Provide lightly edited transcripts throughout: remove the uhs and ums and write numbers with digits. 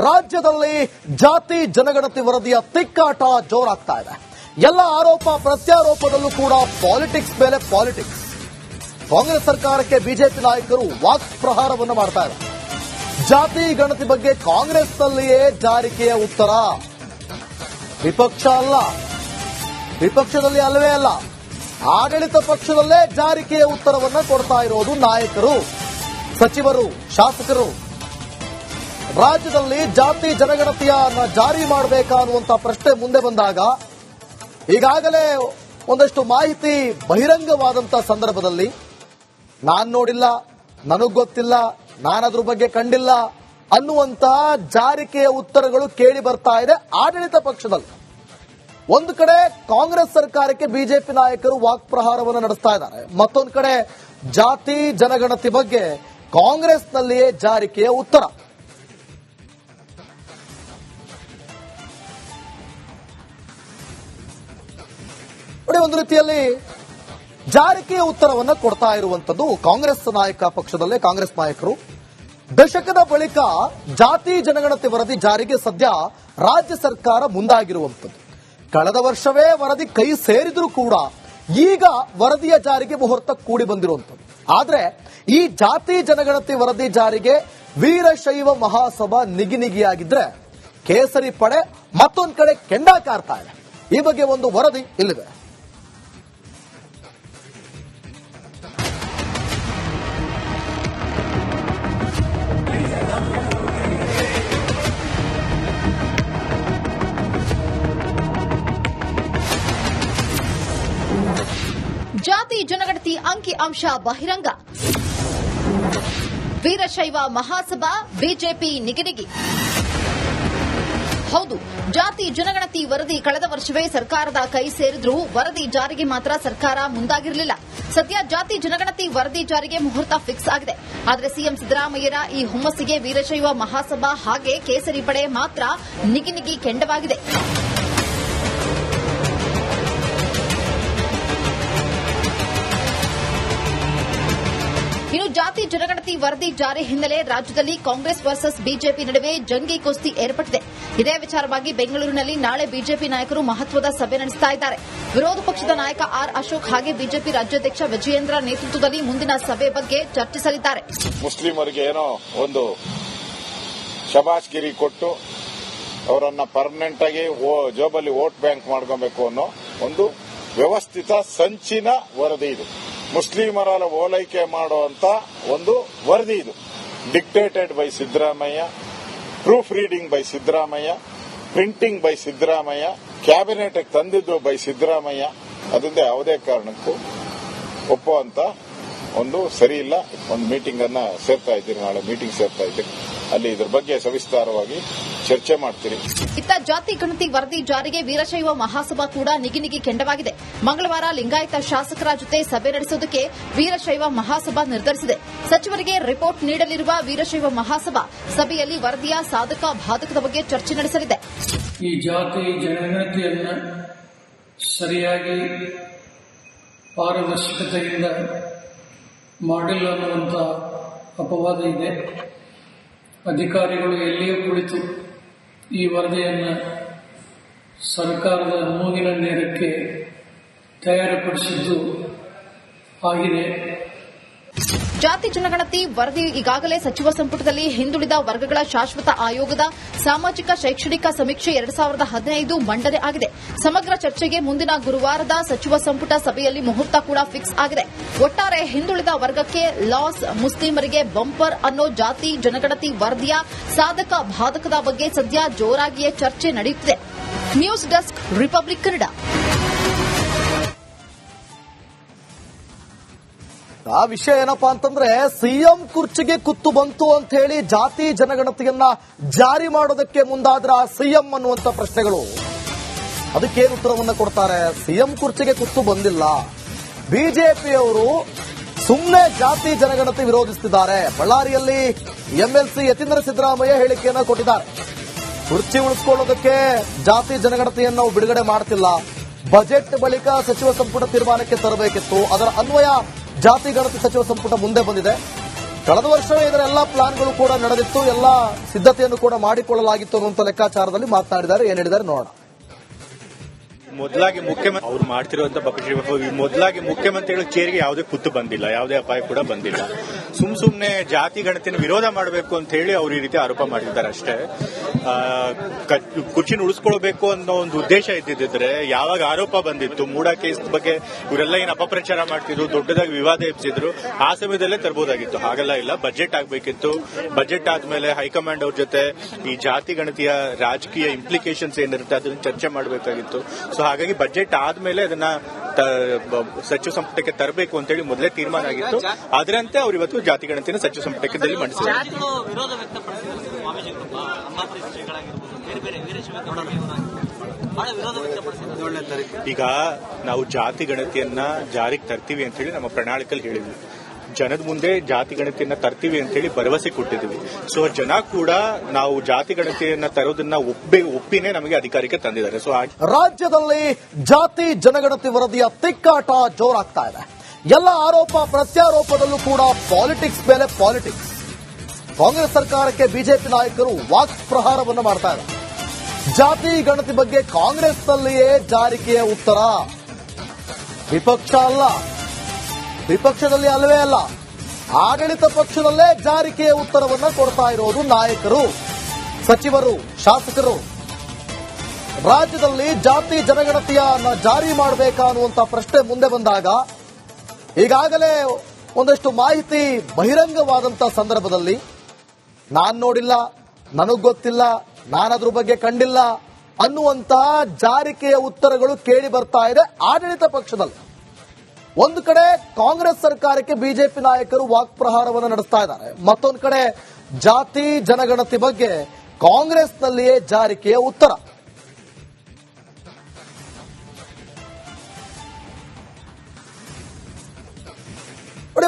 ರಾಜ್ಯದಲ್ಲಿ ಜಾತಿ ಜನಗಣತಿ ವರದಿಯ ತಿಕ್ಕಾಟ ಜೋರಾಗ್ತಾ ಇದೆ. ಎಲ್ಲ ಆರೋಪ ಪ್ರತ್ಯಾರೋಪದಲ್ಲೂ ಕೂಡ ಪಾಲಿಟಿಕ್ಸ್ ಮೇಲೆ ಪಾಲಿಟಿಕ್ಸ್. ಕಾಂಗ್ರೆಸ್ ಸರ್ಕಾರಕ್ಕೆ ಬಿಜೆಪಿ ನಾಯಕರು ವಾಕ್ ಪ್ರಹಾರವನ್ನು ಮಾಡ್ತಾ ಇದ್ದಾರೆ. ಜಾತಿ ಗಣತಿ ಬಗ್ಗೆ ಕಾಂಗ್ರೆಸ್ನಲ್ಲಿಯೇ ಜಾರಿಕೆಯ ಉತ್ತರ. ವಿಪಕ್ಷ ಅಲ್ಲ, ವಿಪಕ್ಷದಲ್ಲಿ ಅಲ್ಲವೇ ಅಲ್ಲ, ಆಡಳಿತ ಪಕ್ಷದಲ್ಲೇ ಜಾರಿಕೆಯ ಉತ್ತರವನ್ನು ಕೊಡ್ತಾ ಇರೋದು ನಾಯಕರು, ಸಚಿವರು, ಶಾಸಕರು. ರಾಜ್ಯದಲ್ಲಿ ಜಾತಿ ಜನಗಣತಿಯನ್ನ ಜಾರಿ ಮಾಡಬೇಕಾ ಅನ್ನುವಂಥ ಪ್ರಶ್ನೆ ಮುಂದೆ ಬಂದಾಗ ಈಗಾಗಲೇ ಒಂದಷ್ಟು ಮಾಹಿತಿ ಬಹಿರಂಗವಾದಂಥ ಸಂದರ್ಭದಲ್ಲಿ ನಾನ್ ನೋಡಿಲ್ಲ, ನನಗ್ ಗೊತ್ತಿಲ್ಲ, ನಾನದ್ರ ಬಗ್ಗೆ ಕಂಡಿಲ್ಲ ಅನ್ನುವಂತ ಜಾರಿಕೆಯ ಉತ್ತರಗಳು ಕೇಳಿ ಬರ್ತಾ ಇದೆ ಆಡಳಿತ ಪಕ್ಷದಲ್ಲಿ. ಒಂದು ಕಡೆ ಕಾಂಗ್ರೆಸ್ ಸರ್ಕಾರಕ್ಕೆ ಬಿಜೆಪಿ ನಾಯಕರು ವಾಕ್ಪ್ರಹಾರವನ್ನು ನಡೆಸ್ತಾ ಇದ್ದಾರೆ, ಮತ್ತೊಂದು ಕಡೆ ಜಾತಿ ಜನಗಣತಿ ಬಗ್ಗೆ ಕಾಂಗ್ರೆಸ್ನಲ್ಲಿಯೇ ಜಾರಿಕೆಯ ಉತ್ತರ. ನೋಡಿ, ಒಂದು ರೀತಿಯಲ್ಲಿ ಜಾರಿಕೆಯ ಉತ್ತರವನ್ನು ಕೊಡ್ತಾ ಇರುವಂತದ್ದು ಕಾಂಗ್ರೆಸ್ ಪಕ್ಷದಲ್ಲೇ ಕಾಂಗ್ರೆಸ್ ನಾಯಕರು. ದಶಕದ ಬಳಿಕ ಜಾತಿ ಜನಗಣತಿ ವರದಿ ಜಾರಿಗೆ ಸದ್ಯ ರಾಜ್ಯ ಸರ್ಕಾರ ಮುಂದಾಗಿರುವಂತದ್ದು. ಕಳೆದ ವರ್ಷವೇ ವರದಿ ಕೈ ಸೇರಿದ್ರೂ ಕೂಡ ಈಗ ವರದಿಯ ಜಾರಿಗೆ ಮುಹೂರ್ತ ಕೂಡಿ ಬಂದಿರುವಂತದ್ದು. ಆದ್ರೆ ಈ ಜಾತಿ ಜನಗಣತಿ ವರದಿ ಜಾರಿಗೆ ವೀರಶೈವ ಮಹಾಸಭಾ ನಿಗಿನಿಗಿಯಾಗಿದ್ರೆ ಕೇಸರಿ ಪಡೆ ಮತ್ತೊಂದು ಕಡೆ ಕೆಂಡ ಕಾರ್ತಾ ಇದೆ. ಈ ಬಗ್ಗೆ ಒಂದು ವರದಿ ಇಲ್ಲಿದೆ. ಜಾತಿ ಜನಗಣತಿ ಅಂಕಿ ಅಂಶ ಬಹಿರಂಗ. ವೀರಶೈವ ಮಹಾಸಭಾ ಬಿಜೆಪಿ ನಿಗಿನಿಗಿ. ಹೌದು, ಜಾತಿ ಜನಗಣತಿ ವರದಿ ಕಳೆದ ವರ್ಷವೇ ಸರ್ಕಾರದ ಕೈ ಸೇರಿದ್ರೂ ವರದಿ ಜಾರಿಗೆ ಮಾತ್ರ ಸರ್ಕಾರ ಮುಂದಾಗಿರಲಿಲ್ಲ. ಸದ್ಯ ಜಾತಿ ಜನಗಣತಿ ವರದಿ ಜಾರಿಗೆ ಮುಹೂರ್ತ ಫಿಕ್ಸ್ ಆಗಿದೆ. ಆದರೆ ಸಿಎಂ ಸಿದ್ದರಾಮಯ್ಯರ ಈ ಹುಮ್ಮಸ್ಸಿಗೆ ವೀರಶೈವ ಮಹಾಸಭಾ ಹಾಗೆ ಕೇಸರಿ ಪಡೆ ಮಾತ್ರ ನಿಗಿನಿಗಿ ಕೆಂಡವಾಗಿದೆ. ಇನ್ನು ಜಾತಿ ಜನಗಣತಿ ವರದಿ ಜಾರಿ ಹಿನ್ನೆಲೆ ರಾಜ್ಯದಲ್ಲಿ ಕಾಂಗ್ರೆಸ್ ವರ್ಸಸ್ ಬಿಜೆಪಿ ನಡುವೆ ಜಂಗಿ ಕುಸ್ತಿ ಏರ್ಪಟ್ಟಿದೆ. ಇದೇ ವಿಚಾರವಾಗಿ ಬೆಂಗಳೂರಿನಲ್ಲಿ ನಾಳೆ ಬಿಜೆಪಿ ನಾಯಕರು ಮಹತ್ವದ ಸಭೆ ನಡೆಸ್ತಾ ಇದ್ದಾರೆ. ವಿರೋಧ ಪಕ್ಷದ ನಾಯಕ ಆರ್ ಅಶೋಕ್ ಹಾಗೆ ಬಿಜೆಪಿ ರಾಜ್ಯಾಧ್ಯಕ್ಷ ವಿಜಯೇಂದ್ರ ನೇತೃತ್ವದಲ್ಲಿ ಮುಂದಿನ ಸಭೆ ಬಗ್ಗೆ ಚರ್ಚಿಸಲಿದ್ದಾರೆ. ಮುಸ್ಲಿಮರಿಗೆ ಏನೋ ಒಂದು ಶಬಾಷ್ಗಿರಿ ಕೊಟ್ಟು ಅವರನ್ನ ಪರ್ಮನೆಂಟ್ ಆಗಿ ಜೋಬಲ್ಲಿ ವೋಟ್ ಬ್ಯಾಂಕ್ ಮಾಡ್ಕೊಬೇಕು ಅನ್ನೋ ಒಂದು ವ್ಯವಸ್ಥಿತ ಸಂಚಿನ ವರದಿ ಇದು. ಮುಸ್ಲಿಮರ ಓಲೈಕೆ ಮಾಡುವಂತ ಒಂದು ವರದಿ ಇದು. Dictated by Siddaramaiah, proof reading by Siddaramaiah, printing by Siddaramaiah, cabinet ತಂದಿದ್ದು ಬೈ ಸಿದ್ದರಾಮಯ್ಯ. ಅದರಿಂದ ಯಾವುದೇ ಕಾರಣಕ್ಕೂ ಒಪ್ಪುವಂತ ಒಂದು ಸರಿ ಇಲ್ಲ. ಒಂದು ಮೀಟಿಂಗ್ ಅನ್ನ ಸೇರ್ತಾ ಇದ್ದೀರಿ, ನಾಳೆ ಮೀಟಿಂಗ್ ಸೇರ್ತಾ ಇದ್ದೀರಿ, ಅಲ್ಲಿ ಇದ್ರ ಬಗ್ಗೆ ಸವಿಸ್ತಾರವಾಗಿ ಚರ್ಚೆ ಮಾಡ್ತೀರಿ. ಇತ್ತ ಜಾತಿ ಗಣತಿ ವರದಿ ಜಾರಿಗೆ ವೀರಶೈವ ಮಹಾಸಭಾ ಕೂಡ ನಿಗಿನಿಗಿ ಕೆಂಡವಾಗಿದೆ. ಮಂಗಳವಾರ ಲಿಂಗಾಯತ ಶಾಸಕರ ಜೊತೆ ಸಭೆ ನಡೆಸುವುದಕ್ಕೆ ವೀರಶೈವ ಮಹಾಸಭಾ ನಿರ್ಧರಿಸಿದೆ. ಸಚಿವರಿಗೆ ರಿಪೋರ್ಟ್ ನೀಡಲಿರುವ ವೀರಶೈವ ಮಹಾಸಭಾ ಸಭೆಯಲ್ಲಿ ವರದಿಯ ಸಾಧಕ ಬಾಧಕದ ಬಗ್ಗೆ ಚರ್ಚೆ ನಡೆಸಲಿದೆ. ಈ ಜಾತಿ ಜನಗಣತಿಯನ್ನು ಸರಿಯಾಗಿ ಪಾರದರ್ಶಕತೆಯಿಂದ ಮಾಡಿಲ್ಲ ಅನ್ನುವಂಥ ಅಪವಾದ ಇದೆ. ಅಧಿಕಾರಿಗಳು ಎಲ್ಲಿಯೂ ಕುಳಿತು ಈ ವರದಿಯನ್ನು ಸರ್ಕಾರದ ಮೂಗಿನ ನೇರಕ್ಕೆ ತಯಾರುಪಡಿಸಿದ್ದು ಆಗಿದೆ. ಜಾತಿ ಜನಗಣತಿ ವರದಿ ಈಗಾಗಲೇ ಸಚಿವ ಸಂಪುಟದಲ್ಲಿ ಹಿಂದುಳಿದ ವರ್ಗಗಳ ಶಾಶ್ವತ ಆಯೋಗದ ಸಾಮಾಜಿಕ ಶೈಕ್ಷಣಿಕ ಸಮೀಕ್ಷೆ 2015 ಮಂಡನೆ ಆಗಿದೆ. ಸಮಗ್ರ ಚರ್ಚೆಗೆ ಮುಂದಿನ ಗುರುವಾರದ ಸಚಿವ ಸಂಪುಟ ಸಭೆಯಲ್ಲಿ ಮುಹೂರ್ತ ಕೂಡ ಫಿಕ್ಸ್ ಆಗಿದೆ. ಒಟ್ಟಾರೆ ಹಿಂದುಳಿದ ವರ್ಗಕ್ಕೆ ಲಾಸ್, ಮುಸ್ಲಿಮರಿಗೆ ಬಂಪರ್ ಅನ್ನೋ ಜಾತಿ ಜನಗಣತಿ ವರದಿಯ ಸಾಧಕ ಬಾಧಕದ ಬಗ್ಗೆ ಸದ್ಯ ಜೋರಾಗಿಯೇ ಚರ್ಚೆ ನಡೆಯುತ್ತಿದೆ. News desk, republic Kannada. ಆ ವಿಷಯ ಏನಪ್ಪಾ ಅಂತಂದ್ರೆ, ಸಿಎಂ ಕುರ್ಚಿಗೆ ಕುತ್ತು ಬಂತು ಅಂತ ಹೇಳಿ ಜಾತಿ ಜನಗಣತಿಯನ್ನ ಜಾರಿ ಮಾಡೋದಕ್ಕೆ ಮುಂದಾದ್ರ ಸಿಎಂ ಅನ್ನುವಂತ ಪ್ರಶ್ನೆಗಳು. ಅದಕ್ಕೇನು ಉತ್ತರವನ್ನ ಕೊಡ್ತಾರೆ? ಸಿಎಂ ಕುರ್ಚಿಗೆ ಕುತ್ತು ಬಂದಿಲ್ಲ, ಬಿಜೆಪಿಯವರು ಸುಮ್ಮನೆ ಜಾತಿ ಜನಗಣತಿ ವಿರೋಧಿಸುತ್ತಿದ್ದಾರೆ. ಬಳ್ಳಾರಿಯಲ್ಲಿ ಎಂಎಲ್ಸಿ ಯತೀಂದ್ರ ಸಿದ್ದರಾಮಯ್ಯ ಹೇಳಿಕೆಯನ್ನ ಕೊಟ್ಟಿದ್ದಾರೆ. ಕುರ್ಚಿ ಉಳಿಸಿಕೊಳ್ಳೋದಕ್ಕೆ ಜಾತಿ ಜನಗಣತಿಯನ್ನು ನಾವು ಬಿಡುಗಡೆ ಮಾಡ್ತಿಲ್ಲ, ಬಜೆಟ್ ಬಳಿಕ ಸಚಿವ ಸಂಪುಟ ತೀರ್ಮಾನಕ್ಕೆ ತರಬೇಕಿತ್ತು, ಅದರ ಅನ್ವಯ ಜಾತಿ ಗಣತಿ ಸಚಿವ ಸಂಪುಟ ಮುಂದೆ ಬಂದಿದೆ. ಕಳೆದ ವರ್ಷವೇ ಇದರ ಎಲ್ಲಾ ಪ್ಲಾನ್ಗಳು ಕೂಡ ನಡೆದಿತ್ತು, ಎಲ್ಲಾ ಸಿದ್ಧತೆಯನ್ನು ಕೂಡ ಮಾಡಿಕೊಳ್ಳಲಾಗಿತ್ತು ಅನ್ನುವಂಥ ಲೆಕ್ಕಾಚಾರದಲ್ಲಿ ಮಾತನಾಡಿದ್ದಾರೆ. ಏನ್ ಹೇಳಿದ್ದಾರೆ ನೋಡೋಣ. ಮೊದಲಾಗಿ ಮುಖ್ಯಮಂತ್ರಿ ಅವ್ರು ಮಾಡ್ತಿರುವಂತ ಮೊದಲಾಗಿ ಮುಖ್ಯಮಂತ್ರಿಗಳ ಚೇರಿಗೆ ಯಾವುದೇ ಕುತ್ತು ಬಂದಿಲ್ಲ, ಯಾವುದೇ ಅಪಾಯ ಕೂಡ ಬಂದಿಲ್ಲ. ಸುಮ್ನೆ ಜಾತಿ ಗಣತಿಯನ್ನು ವಿರೋಧ ಮಾಡಬೇಕು ಅಂತ ಹೇಳಿ ಅವ್ರು ಈ ರೀತಿ ಆರೋಪ ಮಾಡಿದ್ದಾರೆ ಅಷ್ಟೇ. ಕುರ್ಚಿನ ಉಳಿಸ್ಕೊಳ್ಬೇಕು ಅನ್ನೋ ಒಂದು ಉದ್ದೇಶ ಇದ್ದಿದ್ರೆ ಯಾವಾಗ ಆರೋಪ ಬಂದಿತ್ತು ಮೂಡ ಕೇಸ್ ಬಗ್ಗೆ ಇವರೆಲ್ಲ ಏನು ಅಪಪ್ರಚಾರ ಮಾಡ್ತಿದ್ರು, ದೊಡ್ಡದಾಗಿ ವಿವಾದ ಎಬ್ಸಿದ್ರು, ಆ ಸಮಯದಲ್ಲೇ ತರಬಹುದಾಗಿತ್ತು. ಹಾಗೆಲ್ಲ ಇಲ್ಲ, ಬಜೆಟ್ ಆಗಬೇಕಿತ್ತು. ಬಜೆಟ್ ಆದ್ಮೇಲೆ ಹೈಕಮಾಂಡ್ ಅವ್ರ ಜೊತೆ ಈ ಜಾತಿ ಗಣತಿಯ ರಾಜಕೀಯ ಇಂಪ್ಲಿಕೇಶನ್ಸ್ ಏನಿರುತ್ತೆ ಅದನ್ನ ಚರ್ಚೆ ಮಾಡಬೇಕಾಗಿತ್ತು. ಸೊ ಹಾಗಾಗಿ ಬಜೆಟ್ ಆದ್ಮೇಲೆ ಅದನ್ನ ಸಚಿವ ಸಂಪುಟಕ್ಕೆ ತರಬೇಕು ಅಂತ ಹೇಳಿ ಮೊದಲೇ ತೀರ್ಮಾನ ಆಗಿತ್ತು. ಅದರಂತೆ ಅವರು ಇವತ್ತು ಜಾತಿ ಗಣತಿಯನ್ನು ಸಚಿವ ಸಂಪುಟದಲ್ಲಿ ಮಂಡಿಸಿದ್ದಾರೆ. ಈಗ ನಾವು ಜಾತಿ ಗಣತಿಯನ್ನ ಜಾರಿಗೆ ತರ್ತೀವಿ ಅಂತ ಹೇಳಿ ನಮ್ಮ ಪ್ರಣಾಳಿಕೆಯಲ್ಲಿ ಹೇಳಿದ್ವಿ. ಜನದ ಮುಂದೆ ಜಾತಿ ಗಣತಿಯನ್ನ ತರ್ತೀವಿ ಅಂತ ಹೇಳಿ ಭರವಸೆ ಕೊಟ್ಟಿದ್ದೀವಿ. ಸೊ ಜನ ಕೂಡ ನಾವು ಜಾತಿ ಗಣತಿಯನ್ನ ತರೋದನ್ನ ಒಪ್ಪಿನೇ ನಮಗೆ ಅಧಿಕಾರಕ್ಕೆ ತಂದಿದ್ದಾರೆ. ಸೊ ರಾಜ್ಯದಲ್ಲಿ ಜಾತಿ ಜನಗಣತಿ ವರದಿಯ ತಿಕ್ಕಾಟ ಜೋರಾಗ್ತಾ ಇದೆ. ಎಲ್ಲ ಆರೋಪ ಪ್ರತ್ಯಾರೋಪದಲ್ಲೂ ಕೂಡ ಪಾಲಿಟಿಕ್ಸ್ ಮೇಲೆ ಪಾಲಿಟಿಕ್ಸ್. ಕಾಂಗ್ರೆಸ್ ಸರ್ಕಾರಕ್ಕೆ ಬಿಜೆಪಿ ನಾಯಕರು ವಾಕ್ ಪ್ರಹಾರವನ್ನು ಮಾಡ್ತಾ ಇದ್ದಾರೆ. ಜಾತಿ ಗಣತಿ ಬಗ್ಗೆ ಕಾಂಗ್ರೆಸ್ನಲ್ಲಿಯೇ ಜಾರಿಕೆಯ ಉತ್ತರ, ವಿಪಕ್ಷ ಅಲ್ಲ, ವಿಪಕ್ಷದಲ್ಲಿ ಅಲ್ಲವೇ ಅಲ್ಲ, ಆಡಳಿತ ಪಕ್ಷದಲ್ಲೇ ಜಾರಿಕೆಯ ಉತ್ತರವನ್ನ ಕೊಡ್ತಾ ಇರೋದು ನಾಯಕರು, ಸಚಿವರು, ಶಾಸಕರು. ರಾಜ್ಯದಲ್ಲಿ ಜಾತಿ ಜನಗಣತಿಯನ್ನ ಜಾರಿ ಮಾಡಬೇಕಾ ಅನ್ನುವಂತ ಪ್ರಶ್ನೆ ಮುಂದೆ ಬಂದಾಗ ಈಗಾಗಲೇ ಒಂದಷ್ಟು ಮಾಹಿತಿ ಬಹಿರಂಗವಾದಂತ ಸಂದರ್ಭದಲ್ಲಿ ನಾನ್ ನೋಡಿಲ್ಲ, ನನಗ್ ಗೊತ್ತಿಲ್ಲ, ನಾನದ್ರ ಬಗ್ಗೆ ಕಂಡಿಲ್ಲ ಅನ್ನುವಂತಹ ಜಾರಿಕೆಯ ಉತ್ತರಗಳು ಕೇಳಿ ಬರ್ತಾ ಇದೆ ಆಡಳಿತ ಪಕ್ಷದಲ್ಲಿ. ಒಂದು ಕಡೆ ಕಾಂಗ್ರೆಸ್ ಸರ್ಕಾರಕ್ಕೆ ಬಿಜೆಪಿ ನಾಯಕರು ವಾಕ್ಪ್ರಹಾರವನ್ನು ನಡೆಸ್ತಾ ಇದ್ದಾರೆ, ಮತ್ತೊಂದು ಕಡೆ ಜಾತಿ ಜನಗಣತಿ ಬಗ್ಗೆ ಕಾಂಗ್ರೆಸ್ನಲ್ಲಿಯೇ ಜಾರಿಕೆಯ ಉತ್ತರ.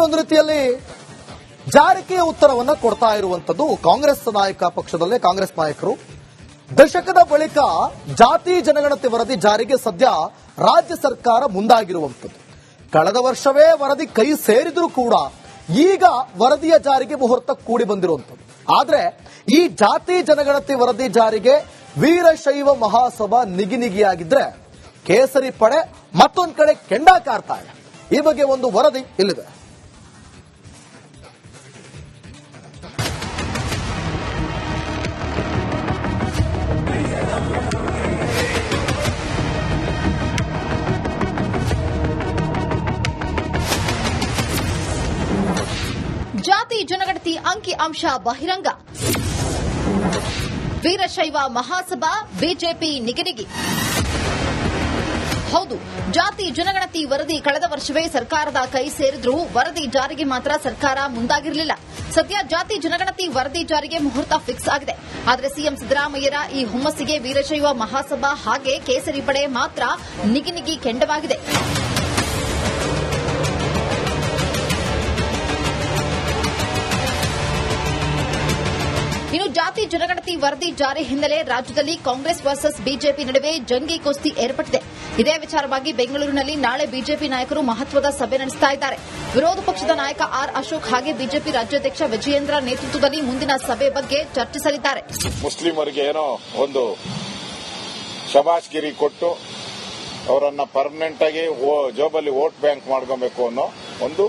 ಒಂದು ರೀತಿಯಲ್ಲಿ ಜಾರಿಕೆಯ ಉತ್ತರವನ್ನು ಕೊಡ್ತಾ ಇರುವಂತದ್ದು ಕಾಂಗ್ರೆಸ್ ನಾಯಕ ಪಕ್ಷದಲ್ಲೇ ಕಾಂಗ್ರೆಸ್ ನಾಯಕರು. ದಶಕದ ಬಳಿಕ ಜಾತಿ ಜನಗಣತಿ ವರದಿ ಜಾರಿಗೆ ಸದ್ಯ ರಾಜ್ಯ ಸರ್ಕಾರ ಮುಂದಾಗಿರುವಂತದ್ದು. ಕಳೆದ ವರ್ಷವೇ ವರದಿ ಕೈ ಸೇರಿದ್ರೂ ಕೂಡ ಈಗ ವರದಿಯ ಜಾರಿಗೆ ಮುಹೂರ್ತ ಕೂಡಿ ಬಂದಿರುವಂತದ್ದು. ಆದ್ರೆ ಈ ಜಾತಿ ಜನಗಣತಿ ವರದಿ ಜಾರಿಗೆ ವೀರಶೈವ ಮಹಾಸಭಾ ನಿಗಿನಿಗಿಯಾಗಿದ್ರೆ ಕೇಸರಿ ಪಡೆ ಮತ್ತೊಂದು ಕಡೆ ಕೆಂಡ ಕಾರ್ತಾ ಇದೆ. ಈ ಬಗ್ಗೆ ಒಂದು ವರದಿ ಇಲ್ಲಿದೆ. ಜಾತಿ ಜನಗಣತಿ ಅಂಕಿ ಅಂಶ ಬಹಿರಂಗ, ವೀರಶೈವ ಮಹಾಸಭಾ ಬಿಜೆಪಿ ನಿಗಿನಿಗಿ. ಹೌದು, ಜಾತಿ ಜನಗಣತಿ ವರದಿ ಕಳೆದ ವರ್ಷವೇ ಸರ್ಕಾರದ ಕೈ ಸೇರಿದ್ರೂ ವರದಿ ಜಾರಿಗೆ ಮಾತ್ರ ಸರ್ಕಾರ ಮುಂದಾಗಿರಲಿಲ್ಲ. ಸದ್ಯ ಜಾತಿ ಜನಗಣತಿ ವರದಿ ಜಾರಿಗೆ ಮುಹೂರ್ತ ಫಿಕ್ಸ್ ಆಗಿದೆ. ಆದರೆ ಸಿಎಂ ಸಿದ್ದರಾಮಯ್ಯರ ಈ ಹುಮ್ಮಸ್ಸಿಗೆ ವೀರಶೈವ ಮಹಾಸಭಾ ಹಾಗೆ ಕೇಸರಿ ಪಡೆ ಮಾತ್ರ ನಿಗಿನಿಗಿ ಕೆಂಡವಾಗಿದೆ. ಇನ್ನು ಜಾತಿ ಜನಗಣತಿ ವರದಿ ಜಾರಿ ಹಿನ್ನೆಲೆ ರಾಜ್ಯದಲ್ಲಿ ಕಾಂಗ್ರೆಸ್ ವರ್ಸಸ್ ಬಿಜೆಪಿ ನಡುವೆ ಜಂಗಿ ಕುಸ್ತಿ ಏರ್ಪಟ್ಟಿದೆ. ಇದೇ ವಿಚಾರವಾಗಿ ಬೆಂಗಳೂರಿನಲ್ಲಿ ನಾಳೆ ಬಿಜೆಪಿ ನಾಯಕರು ಮಹತ್ವದ ಸಭೆ ನಡೆಸ್ತಾ ಇದ್ದಾರೆ. ವಿರೋಧ ಪಕ್ಷದ ನಾಯಕ ಆರ್ ಅಶೋಕ್ ಹಾಗೆ ಬಿಜೆಪಿ ರಾಜ್ಯಾಧ್ಯಕ್ಷ ವಿಜಯೇಂದ್ರ ನೇತೃತ್ವದಲ್ಲಿ ಮುಂದಿನ ಸಭೆ ಬಗ್ಗೆ ಚರ್ಚಿಸಲಿದ್ದಾರೆ. ಮುಸ್ಲಿಮರಿಗೆ ಏನೋ ಒಂದು ಶಬಾಷ್ಗಿರಿ ಕೊಟ್ಟು ಅವರನ್ನ ಪರ್ಮನೆಂಟ್ ಆಗಿ ಜೋಬಲ್ಲಿ ವೋಟ್ ಬ್ಯಾಂಕ್ ಮಾಡ್ಕೊಬೇಕು ಅನ್ನೋ ಒಂದು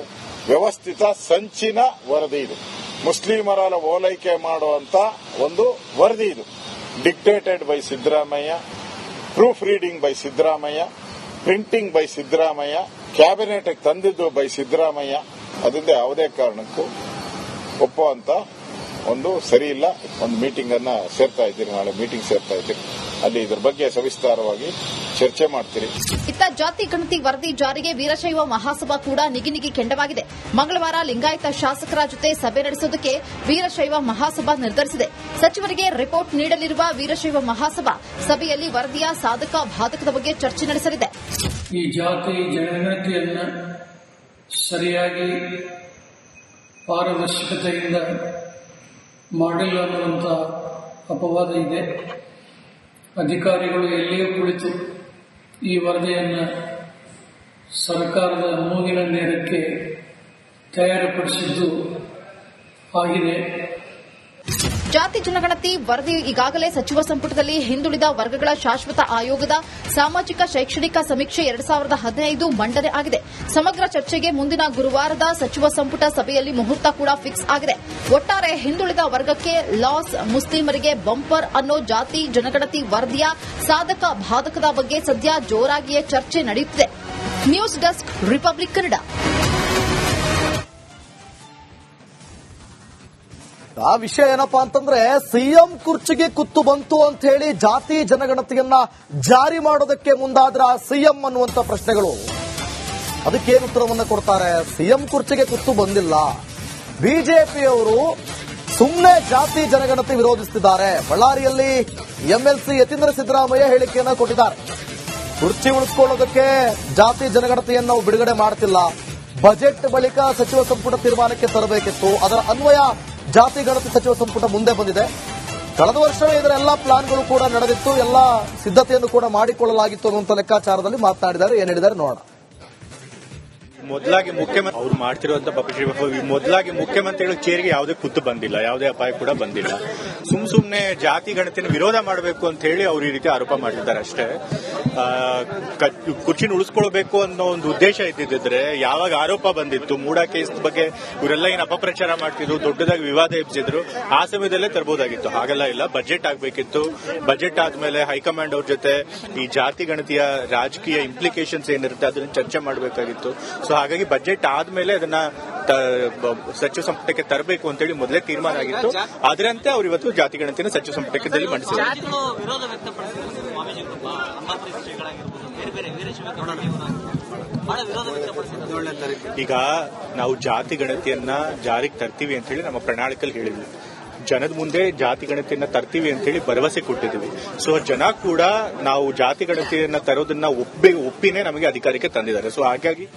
ವ್ಯವಸ್ಥಿತ ಸಂಚಿನ ವರದಿ ಇದು. ಮುಸ್ಲಿಮರ ಓಲೈಕೆ ಮಾಡುವಂತ ಒಂದು ವರದಿ ಇದು. Dictated by Siddaramaiah, proof reading by Siddaramaiah, printing by Siddaramaiah, cabinet ತಂದಿದ್ದು ಬೈ ಸಿದ್ದರಾಮಯ್ಯ. ಅದರಿಂದ ಯಾವುದೇ ಕಾರಣಕ್ಕೂ ಒಪ್ಪುವಂತ ಒಂದು ಸರಿ ಇಲ್ಲ. ಒಂದು ಮೀಟಿಂಗ್ ಅನ್ನ ಸೇರ್ತಾ ಇದ್ದೀರಿ, ನಾಳೆ ಮೀಟಿಂಗ್ ಸೇರ್ತಾ ಇದ್ದೀರಿ, ಅಲ್ಲಿ ಇದರ ಬಗ್ಗೆ ಸವಿಸ್ತಾರವಾಗಿ ಚರ್ಚೆ ಮಾಡ್ತೀರಿ. ಇತ್ತ ಜಾತಿ ಗಣತಿ ವರದಿ ಜಾರಿಗೆ ವೀರಶೈವ ಮಹಾಸಭಾ ಕೂಡ ನಿಗಿನಿಗಿ ಕೆಂಡವಾಗಿದೆ. ಮಂಗಳವಾರ ಲಿಂಗಾಯತ ಶಾಸಕರ ಜೊತೆ ಸಭೆ ನಡೆಸುವುದಕ್ಕೆ ವೀರಶೈವ ಮಹಾಸಭಾ ನಿರ್ಧರಿಸಿದೆ. ಸಚಿವರಿಗೆ ರಿಪೋರ್ಟ್ ನೀಡಲಿರುವ ವೀರಶೈವ ಮಹಾಸಭಾ ಸಭೆಯಲ್ಲಿ ವರದಿಯ ಸಾಧಕ ಬಾಧಕದ ಬಗ್ಗೆ ಚರ್ಚೆ ನಡೆಸಲಿದೆ. ಈ ಜಾತಿ ಜನಗಣತಿಯನ್ನು ಸರಿಯಾಗಿ ಪಾರದರ್ಶಕತೆಯಿಂದ ಮಾಡಿಲ್ಲ ಅನ್ನುವಂಥ ಅಪವಾದ ಇದೆ. ಅಧಿಕಾರಿಗಳು ಎಲ್ಲಿಯೂ ಕುಳಿತು ಈ ವರದಿಯನ್ನು ಸರ್ಕಾರದ ಮೂಗಿನ ನೇರಕ್ಕೆ ತಯಾರುಪಡಿಸಿದ್ದು ಆಗಿದೆ. ಜಾತಿ ಜನಗಣತಿ ವರದಿ ಈಗಾಗಲೇ ಸಚಿವ ಸಂಪುಟದಲ್ಲಿ ಹಿಂದುಳಿದ ವರ್ಗಗಳ ಶಾಶ್ವತ ಆಯೋಗದ ಸಾಮಾಜಿಕ ಶೈಕ್ಷಣಿಕ ಸಮೀಕ್ಷೆ 2015 ಮಂಡನೆ ಆಗಿದೆ. ಸಮಗ್ರ ಚರ್ಚೆಗೆ ಮುಂದಿನ ಗುರುವಾರದ ಸಚಿವ ಸಂಪುಟ ಸಭೆಯಲ್ಲಿ ಮುಹೂರ್ತ ಕೂಡ ಫಿಕ್ಸ್ ಆಗಿದೆ. ಒಟ್ಟಾರೆ ಹಿಂದುಳಿದ ವರ್ಗಕ್ಕೆ ಲಾಸ್, ಮುಸ್ಲಿಮರಿಗೆ ಬಂಪರ್ ಅನ್ನೋ ಜಾತಿ ಜನಗಣತಿ ವರದಿಯ ಸಾಧಕ ಬಾಧಕದ ಬಗ್ಗೆ ಸದ್ಯ ಜೋರಾಗಿಯೇ ಚರ್ಚೆ ನಡೆಯುತ್ತಿದೆ. News desk, republic Kannada. ಆ ವಿಷಯ ಏನಪ್ಪಾ ಅಂತಂದ್ರೆ, ಸಿಎಂ ಕುರ್ಚಿಗೆ ಕುತ್ತು ಬಂತು ಅಂತ ಹೇಳಿ ಜಾತಿ ಜನಗಣತಿಯನ್ನ ಜಾರಿ ಮಾಡೋದಕ್ಕೆ ಮುಂದಾದ್ರ ಸಿಎಂ ಅನ್ನುವಂತ ಪ್ರಶ್ನೆಗಳು. ಅದಕ್ಕೇನು ಉತ್ತರವನ್ನ ಕೊಡ್ತಾರೆ? ಸಿಎಂ ಕುರ್ಚಿಗೆ ಕುತ್ತು ಬಂದಿಲ್ಲ, ಬಿಜೆಪಿಯವರು ಸುಮ್ಮನೆ ಜಾತಿ ಜನಗಣತಿ ವಿರೋಧಿಸುತ್ತಿದ್ದಾರೆ. ಬಳ್ಳಾರಿಯಲ್ಲಿ ಎಂಎಲ್ಸಿ ಯತೀಂದ್ರ ಸಿದ್ದರಾಮಯ್ಯ ಹೇಳಿಕೆಯನ್ನ ಕೊಟ್ಟಿದ್ದಾರೆ. ಕುರ್ಚಿ ಉಳಿಸಿಕೊಳ್ಳೋದಕ್ಕೆ ಜಾತಿ ಜನಗಣತಿಯನ್ನು ನಾವು ಬಿಡುಗಡೆ ಮಾಡ್ತಿಲ್ಲ, ಬಜೆಟ್ ಬಳಿಕ ಸಚಿವ ಸಂಪುಟ ತೀರ್ಮಾನಕ್ಕೆ ತರಬೇಕಿತ್ತು. ಅದರ ಅನ್ವಯ ಜಾತಿ ಗಣತಿ ಸಚಿವ ಸಂಪುಟ ಮುಂದೆ ಬಂದಿದೆ. ಕಳೆದ ವರ್ಷವೇ ಇದರ ಎಲ್ಲಾ ಪ್ಲಾನ್ಗಳು ಕೂಡ ನಡೆದಿತ್ತು, ಎಲ್ಲಾ ಸಿದ್ಧತೆಯನ್ನು ಕೂಡ ಮಾಡಿಕೊಳ್ಳಲಾಗಿತ್ತು ಅನ್ನುವಂಥ ಲೆಕ್ಕಾಚಾರದಲ್ಲಿ ಮಾತನಾಡಿದ್ದಾರೆ. ಏನ್ ಹೇಳಿದ್ದಾರೆ ನೋಡೋಣ. ಮೊದಲಾಗಿ ಮುಖ್ಯಮಂತ್ರಿ ಅವ್ರು ಮಾಡ್ತಿರುವಂತ ಮೊದಲಾಗಿ ಮುಖ್ಯಮಂತ್ರಿಗಳ ಚೇರಿಗೆ ಯಾವುದೇ ಕುತ್ತು ಬಂದಿಲ್ಲ, ಯಾವುದೇ ಅಪಾಯ ಕೂಡ ಬಂದಿಲ್ಲ. ಸುಮ್ನೆ ಜಾತಿ ಗಣತಿಯನ್ನು ವಿರೋಧ ಮಾಡಬೇಕು ಅಂತ ಹೇಳಿ ಅವ್ರು ಈ ರೀತಿ ಆರೋಪ ಮಾಡ್ತಿದ್ದಾರೆ ಅಷ್ಟೇ. ಕುರ್ಚಿನ ಉಳಿಸ್ಕೊಳ್ಬೇಕು ಅನ್ನೋ ಒಂದು ಉದ್ದೇಶ ಇದ್ದಿದ್ರೆ ಯಾವಾಗ ಆರೋಪ ಬಂದಿತ್ತು ಮೂಡ ಕೇಸ್ ಬಗ್ಗೆ ಇವರೆಲ್ಲ ಏನು ಅಪಪ್ರಚಾರ ಮಾಡ್ತಿದ್ರು, ದೊಡ್ಡದಾಗಿ ವಿವಾದ ಎಬ್ಸಿದ್ರು, ಆ ಸಮಯದಲ್ಲೇ ತರಬಹುದಾಗಿತ್ತು. ಹಾಗೆಲ್ಲ ಇಲ್ಲ, ಬಜೆಟ್ ಆಗಬೇಕಿತ್ತು. ಬಜೆಟ್ ಆದ್ಮೇಲೆ ಹೈಕಮಾಂಡ್ ಅವ್ರ ಜೊತೆ ಈ ಜಾತಿ ಗಣತಿಯ ರಾಜಕೀಯ ಇಂಪ್ಲಿಕೇಶನ್ಸ್ ಏನಿರುತ್ತೆ ಅದನ್ನ ಚರ್ಚೆ ಮಾಡಬೇಕಾಗಿತ್ತು. ಸೊ ಹಾಗಾಗಿ ಬಜೆಟ್ ಆದ್ಮೇಲೆ ಅದನ್ನ ಸಚಿವ ಸಂಪುಟಕ್ಕೆ ತರಬೇಕು ಅಂತ ಹೇಳಿ ಮೊದಲೇ ತೀರ್ಮಾನ ಆಗಿತ್ತು. ಅದರಂತೆ ಅವರು ಇವತ್ತು ಜಾತಿ ಗಣತಿನ ಸಚಿವ ಸಂಪುಟಕ್ಕೆ ಮಂಡಿಸಿದ್ದಾರೆ. ಈಗ ನಾವು ಜಾತಿ ಗಣತಿಯನ್ನ ಜಾರಿಗೆ ತರ್ತೀವಿ ಅಂತ ಹೇಳಿ ನಮ್ಮ ಪ್ರಣಾಳಿಕೆಯಲ್ಲಿ ಹೇಳಿದ್ವಿ. ಜನದ ಮುಂದೆ ಜಾತಿ ಗಣತಿಯನ್ನ ತರ್ತೀವಿ ಅಂತ ಹೇಳಿ ಭರವಸೆ ಕೊಟ್ಟಿದ್ದೀವಿ. ಸೊ ಜನ ಕೂಡ ನಾವು ಜಾತಿ ಗಣತಿಯನ್ನ ತರೋದನ್ನ ಒಪ್ಪಿನೇ ನಮಗೆ ಅಧಿಕಾರಕ್ಕೆ ತಂದಿದ್ದಾರೆ. ಸೊ ಹಾಗಾಗಿ